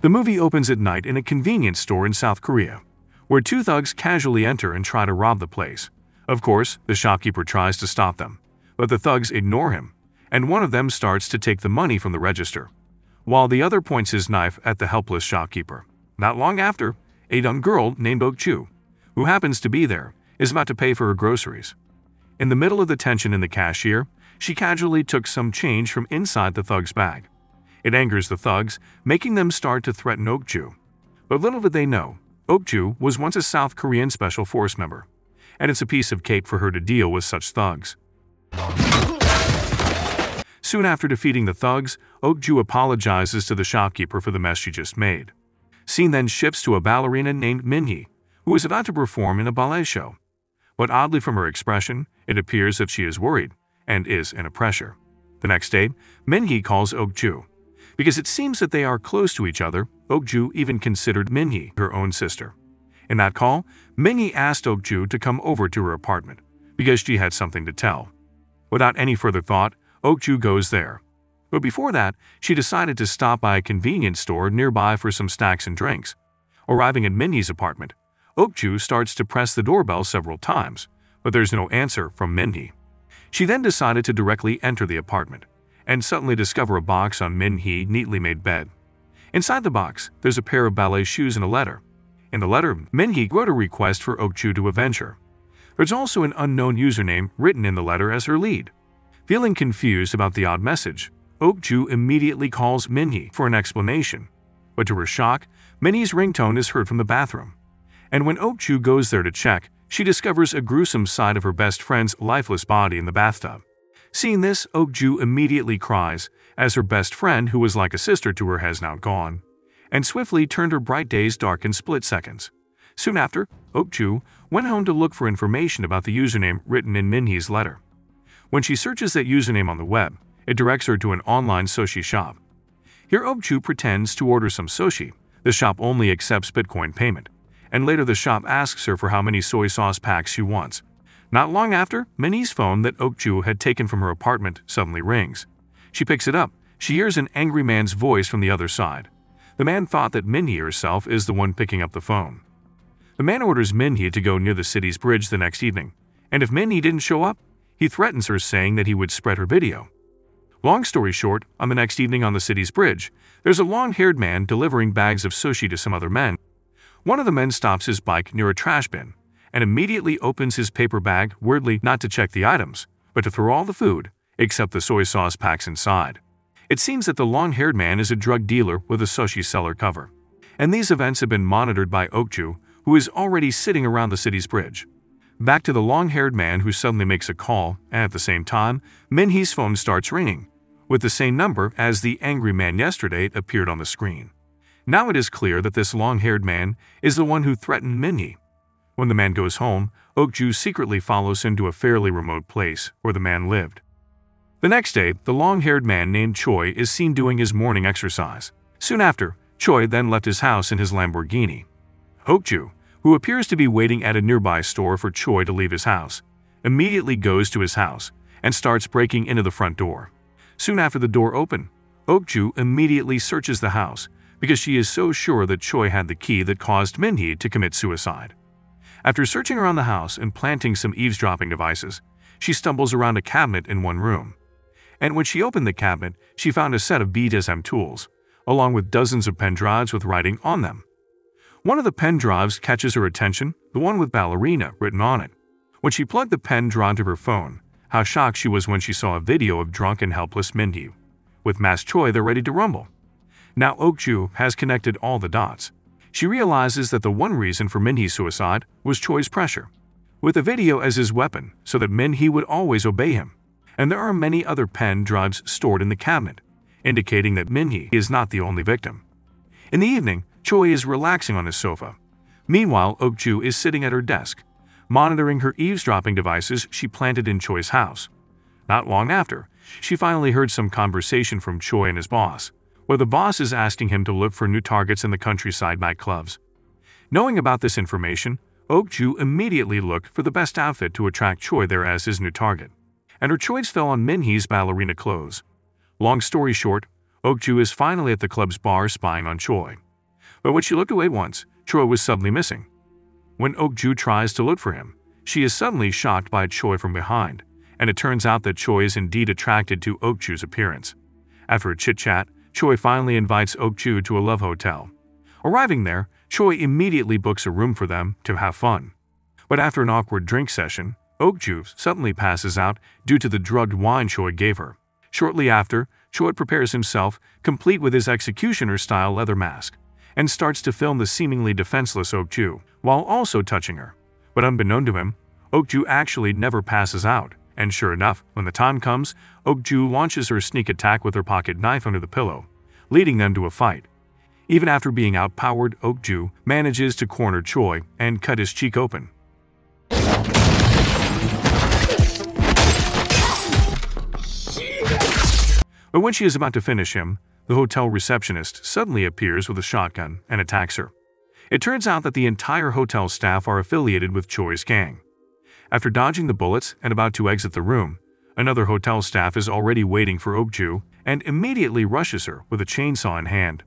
The movie opens at night in a convenience store in South Korea, where two thugs casually enter and try to rob the place. Of course, the shopkeeper tries to stop them, but the thugs ignore him, and one of them starts to take the money from the register, while the other points his knife at the helpless shopkeeper. Not long after, a young girl named Ok-ju, who happens to be there, is about to pay for her groceries. In the middle of the tension in the cashier, she casually took some change from inside the thug's bag. It angers the thugs, making them start to threaten Ok-ju. But little did they know, Ok-ju was once a South Korean Special Force member, and it's a piece of cake for her to deal with such thugs. Soon after defeating the thugs, Ok-ju apologizes to the shopkeeper for the mess she just made. Scene then shifts to a ballerina named Min-hee, who is about to perform in a ballet show. But oddly from her expression, it appears that she is worried and is in a pressure. The next day, Min-hee calls Ok-ju. Because it seems that they are close to each other, Ok-ju even considered Min-hee her own sister. In that call, Min-hee asked Ok-ju to come over to her apartment, because she had something to tell. Without any further thought, Ok-ju goes there. But before that, she decided to stop by a convenience store nearby for some snacks and drinks. Arriving at Min-hee's apartment, Ok-ju starts to press the doorbell several times, but there's no answer from Min-hee. She then decided to directly enter the apartment, and suddenly discover a box on Min-hee neatly made bed. Inside the box, there's a pair of ballet shoes and a letter. In the letter, Min-hee wrote a request for Ok-ju to avenge her. There's also an unknown username written in the letter as her lead. Feeling confused about the odd message, Ok-ju immediately calls Min-hee for an explanation. But to her shock, Min-hee's ringtone is heard from the bathroom. And when Ok-ju goes there to check, she discovers a gruesome side of her best friend's lifeless body in the bathtub. Seeing this, Ok-ju immediately cries, as her best friend, who was like a sister to her, has now gone, and swiftly turned her bright days dark in split seconds. Soon after, Ok-ju went home to look for information about the username written in Min-hee's letter. When she searches that username on the web, it directs her to an online sushi shop. Here Ok-ju pretends to order some sushi. The shop only accepts Bitcoin payment, and later the shop asks her for how many soy sauce packs she wants. Not long after, Min-hee's phone that Ok-ju had taken from her apartment suddenly rings. She picks it up. She hears an angry man's voice from the other side. The man thought that Min-hee herself is the one picking up the phone. The man orders Min-hee to go near the city's bridge the next evening, and if Min-hee didn't show up, he threatens her, saying that he would spread her video. Long story short, on the next evening on the city's bridge, there's a long-haired man delivering bags of sushi to some other men. One of the men stops his bike near a trash bin and immediately opens his paper bag, weirdly not to check the items, but to throw all the food, except the soy sauce packs inside. It seems that the long-haired man is a drug dealer with a sushi seller cover, and these events have been monitored by Ok-ju, who is already sitting around the city's bridge. Back to the long-haired man, who suddenly makes a call, and at the same time, Min-hee's phone starts ringing, with the same number as the angry man yesterday appeared on the screen. Now it is clear that this long-haired man is the one who threatened Min-hee. When the man goes home, Ok-ju secretly follows him to a fairly remote place where the man lived. The next day, the long-haired man named Choi is seen doing his morning exercise. Soon after, Choi then left his house in his Lamborghini. Ok-ju, who appears to be waiting at a nearby store for Choi to leave his house, immediately goes to his house and starts breaking into the front door. Soon after the door opened, Ok-ju immediately searches the house because she is so sure that Choi had the key that caused Min-hee to commit suicide. After searching around the house and planting some eavesdropping devices, she stumbles around a cabinet in one room. And when she opened the cabinet, she found a set of BDSM tools, along with dozens of pen drives with writing on them. One of the pen drives catches her attention, the one with Ballerina written on it. When she plugged the pen drive to her phone, how shocked she was when she saw a video of drunk and helpless Min-hee, with masked Choi there ready to rumble. Now Ok-ju has connected all the dots. She realizes that the one reason for Min-hee's suicide was Choi's pressure, with the video as his weapon so that Min-hee would always obey him. And there are many other pen drives stored in the cabinet, indicating that Min-hee is not the only victim. In the evening, Choi is relaxing on his sofa. Meanwhile, Ok-ju is sitting at her desk, monitoring her eavesdropping devices she planted in Choi's house. Not long after, she finally heard some conversation from Choi and his boss, where the boss is asking him to look for new targets in the countryside nightclubs. Knowing about this information, Ok-ju immediately looked for the best outfit to attract Choi there as his new target, and her choice fell on Min-hee's ballerina clothes. Long story short, Ok-ju is finally at the club's bar spying on Choi. But when she looked away once, Choi was suddenly missing. When Ok-ju tries to look for him, she is suddenly shocked by Choi from behind, and it turns out that Choi is indeed attracted to Ok-ju's appearance. After a chit-chat, Choi finally invites Ok-ju to a love hotel. Arriving there, Choi immediately books a room for them to have fun. But after an awkward drink session, Ok-ju suddenly passes out due to the drugged wine Choi gave her. Shortly after, Choi prepares himself, complete with his executioner-style leather mask, and starts to film the seemingly defenseless Ok-ju, while also touching her. But unbeknown to him, Ok-ju actually never passes out, and sure enough, when the time comes, Ok-ju launches her sneak attack with her pocket knife under the pillow, leading them to a fight. Even after being outpowered, Ok-ju manages to corner Choi and cut his cheek open. But when she is about to finish him, the hotel receptionist suddenly appears with a shotgun and attacks her. It turns out that the entire hotel staff are affiliated with Choi's gang. After dodging the bullets and about to exit the room, another hotel staff is already waiting for Ok-ju and immediately rushes her with a chainsaw in hand.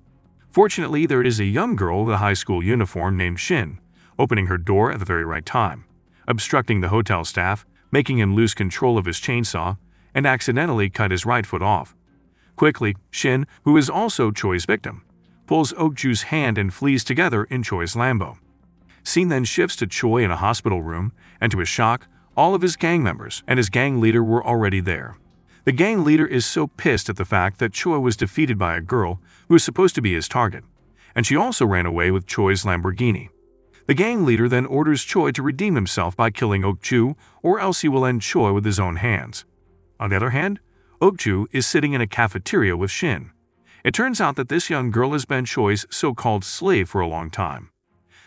Fortunately, there is a young girl with a high school uniform named Shin, opening her door at the very right time, obstructing the hotel staff, making him lose control of his chainsaw, and accidentally cut his right foot off. Quickly, Shin, who is also Choi's victim, pulls Ok-ju's hand and flees together in Choi's Lambo. Scene then shifts to Choi in a hospital room, and to his shock, all of his gang members and his gang leader were already there. The gang leader is so pissed at the fact that Choi was defeated by a girl who was supposed to be his target, and she also ran away with Choi's Lamborghini. The gang leader then orders Choi to redeem himself by killing Ok-ju, or else he will end Choi with his own hands. On the other hand, Ok-ju is sitting in a cafeteria with Shin. It turns out that this young girl has been Choi's so-called slave for a long time.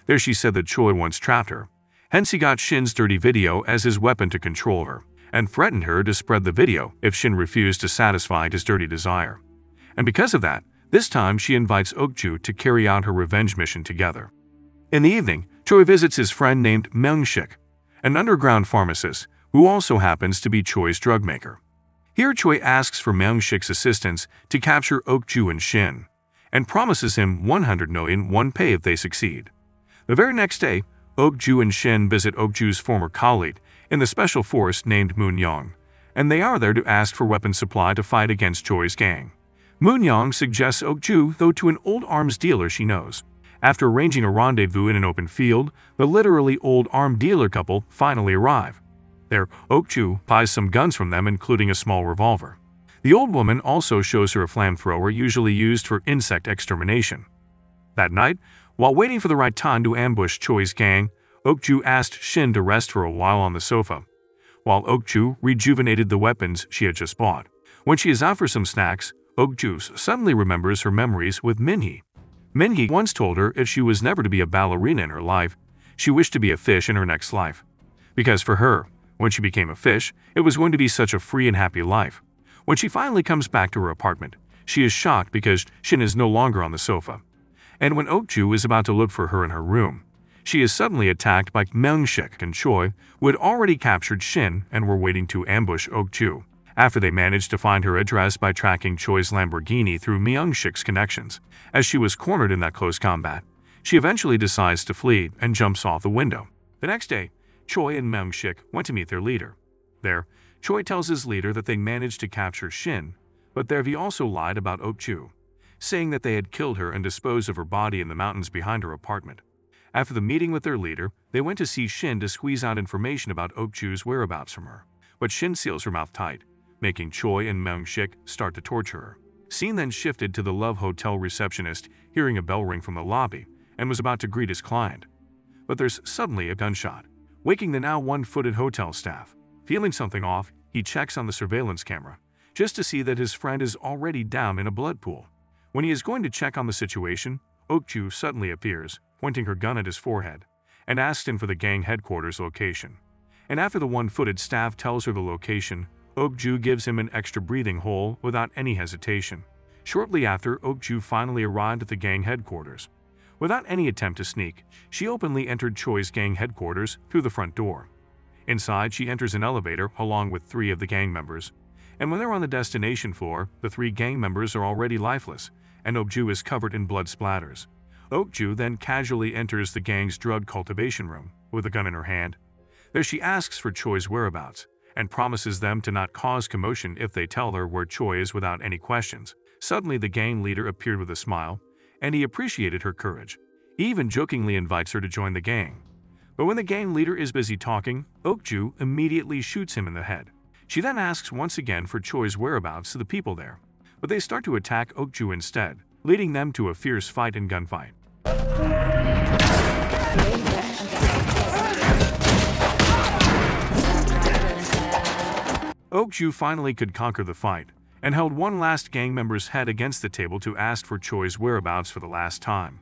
There she said that Choi once trapped her, hence he got Shin's dirty video as his weapon to control her, and threatened her to spread the video if Shin refused to satisfy his dirty desire. And because of that, this time she invites Ok-ju to carry out her revenge mission together. In the evening, Choi visits his friend named Myung-shik, an underground pharmacist who also happens to be Choi's drug maker. Here Choi asks for Myung-shik's assistance to capture Ok-ju and Shin, and promises him 100 million won pay if they succeed. The very next day, Ok-ju and Shin visit Ok-ju's former colleague in the special force named Moon-young, and they are there to ask for weapon supply to fight against Choi's gang. Moon-young suggests Ok-ju though to an old arms dealer she knows. After arranging a rendezvous in an open field, the literally old arm dealer couple finally arrive. There, Ok-ju buys some guns from them, including a small revolver. The old woman also shows her a flamethrower usually used for insect extermination. That night, while waiting for the right time to ambush Choi's gang, Ok-ju asked Shin to rest for a while on the sofa, while Ok-ju rejuvenated the weapons she had just bought. When she is out for some snacks, Ok-ju suddenly remembers her memories with Min-hee. Min-hee once told her if she was never to be a ballerina in her life, she wished to be a fish in her next life. Because for her, when she became a fish, it was going to be such a free and happy life. When she finally comes back to her apartment, she is shocked because Shin is no longer on the sofa. And when Ok-ju is about to look for her in her room, she is suddenly attacked by Myung-shik and Choi, who had already captured Shin and were waiting to ambush Ok-ju. After they managed to find her address by tracking Choi's Lamborghini through Myung-shik's connections, as she was cornered in that close combat, she eventually decides to flee and jumps off the window. The next day, Choi and Myung-shik went to meet their leader. There, Choi tells his leader that they managed to capture Shin, but there he also lied about Ok-ju, saying that they had killed her and disposed of her body in the mountains behind her apartment. After the meeting with their leader, they went to see Shin to squeeze out information about Ok-ju's whereabouts from her, but Shin seals her mouth tight, making Choi and Myung-shik start to torture her. Scene then shifted to the Love Hotel receptionist hearing a bell ring from the lobby and was about to greet his client. But there's suddenly a gunshot, waking the now one-footed hotel staff. Feeling something off, he checks on the surveillance camera, just to see that his friend is already down in a blood pool. When he is going to check on the situation, Ok-ju suddenly appears, pointing her gun at his forehead, and asks him for the gang headquarters location. And after the one-footed staff tells her the location, Ok-ju gives him an extra breathing hole without any hesitation. Shortly after, Ok-ju finally arrived at the gang headquarters. Without any attempt to sneak, she openly entered Choi's gang headquarters through the front door. Inside, she enters an elevator along with 3 of the gang members. And when they're on the destination floor, the 3 gang members are already lifeless, and Ok-ju is covered in blood splatters. Ok-ju then casually enters the gang's drug cultivation room with a gun in her hand. There she asks for Choi's whereabouts and promises them to not cause commotion if they tell her where Choi is without any questions. Suddenly, the gang leader appeared with a smile, and he appreciated her courage. He even jokingly invites her to join the gang. But when the gang leader is busy talking, Ok-ju immediately shoots him in the head. She then asks once again for Choi's whereabouts to the people there, but they start to attack Ok-ju instead, leading them to a fierce fight and gunfight. Ok-ju finally could conquer the fight and held one last gang member's head against the table to ask for Choi's whereabouts for the last time.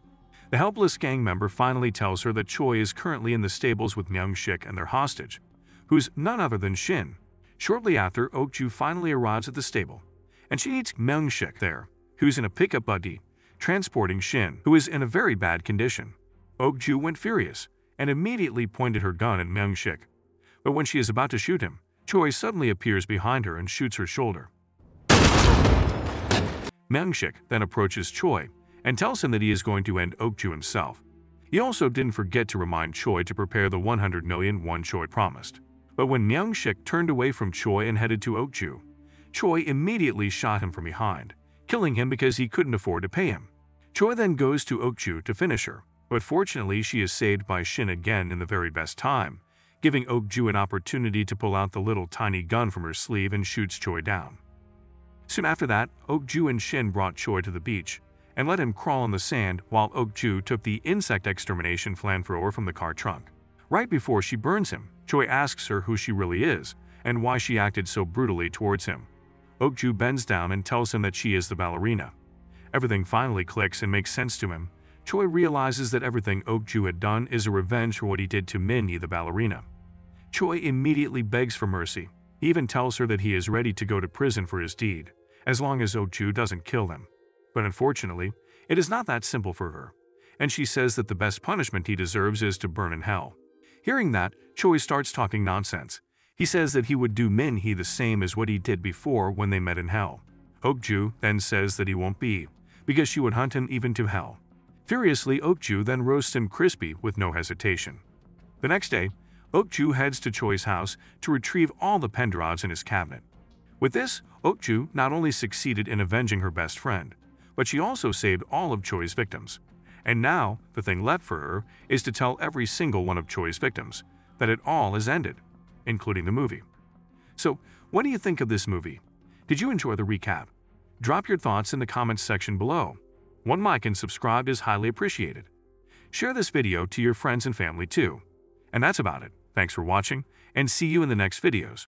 The helpless gang member finally tells her that Choi is currently in the stables with Myung-sik and their hostage, who's none other than Shin. Shortly after, Ok-ju finally arrives at the stable, and she meets Myung-sik there, who's in a pickup buggy, transporting Shin, who is in a very bad condition. Ok-ju went furious and immediately pointed her gun at Myung-sik. But when she is about to shoot him, Choi suddenly appears behind her and shoots her shoulder. Myung-sik then approaches Choi and tells him that he is going to end Ok-ju himself. He also didn't forget to remind Choi to prepare the 100 million won Choi promised. But when Myung-sik turned away from Choi and headed to Ok-ju, Choi immediately shot him from behind, killing him because he couldn't afford to pay him. Choi then goes to Ok-ju to finish her, but fortunately she is saved by Shin again in the very best time, giving Ok-ju an opportunity to pull out the little tiny gun from her sleeve and shoots Choi down. Soon after that, Ok-ju and Shin brought Choi to the beach and let him crawl on the sand while Ok-ju took the insect extermination flamethrower from the car trunk. Right before she burns him, Choi asks her who she really is and why she acted so brutally towards him. Ok-ju bends down and tells him that she is the ballerina. Everything finally clicks and makes sense to him. Choi realizes that everything Ok-ju had done is a revenge for what he did to Minhee the ballerina. Choi immediately begs for mercy. He even tells her that he is ready to go to prison for his deed, as long as Ok-ju doesn't kill him. But unfortunately, it is not that simple for her, and she says that the best punishment he deserves is to burn in hell. Hearing that, Choi starts talking nonsense. He says that he would do Minhee the same as what he did before when they met in hell. Ok-ju then says that he won't be, because she would hunt him even to hell. Furiously, Ok-ju then roasts him crispy with no hesitation. The next day, Ok-ju heads to Choi's house to retrieve all the pendrives in his cabinet. With this, Ok-ju not only succeeded in avenging her best friend, but she also saved all of Choi's victims. And now, the thing left for her is to tell every single one of Choi's victims that it all is ended, including the movie. So, what do you think of this movie? Did you enjoy the recap? Drop your thoughts in the comments section below. One like and subscribe is highly appreciated. Share this video to your friends and family too. And that's about it. Thanks for watching, and see you in the next videos.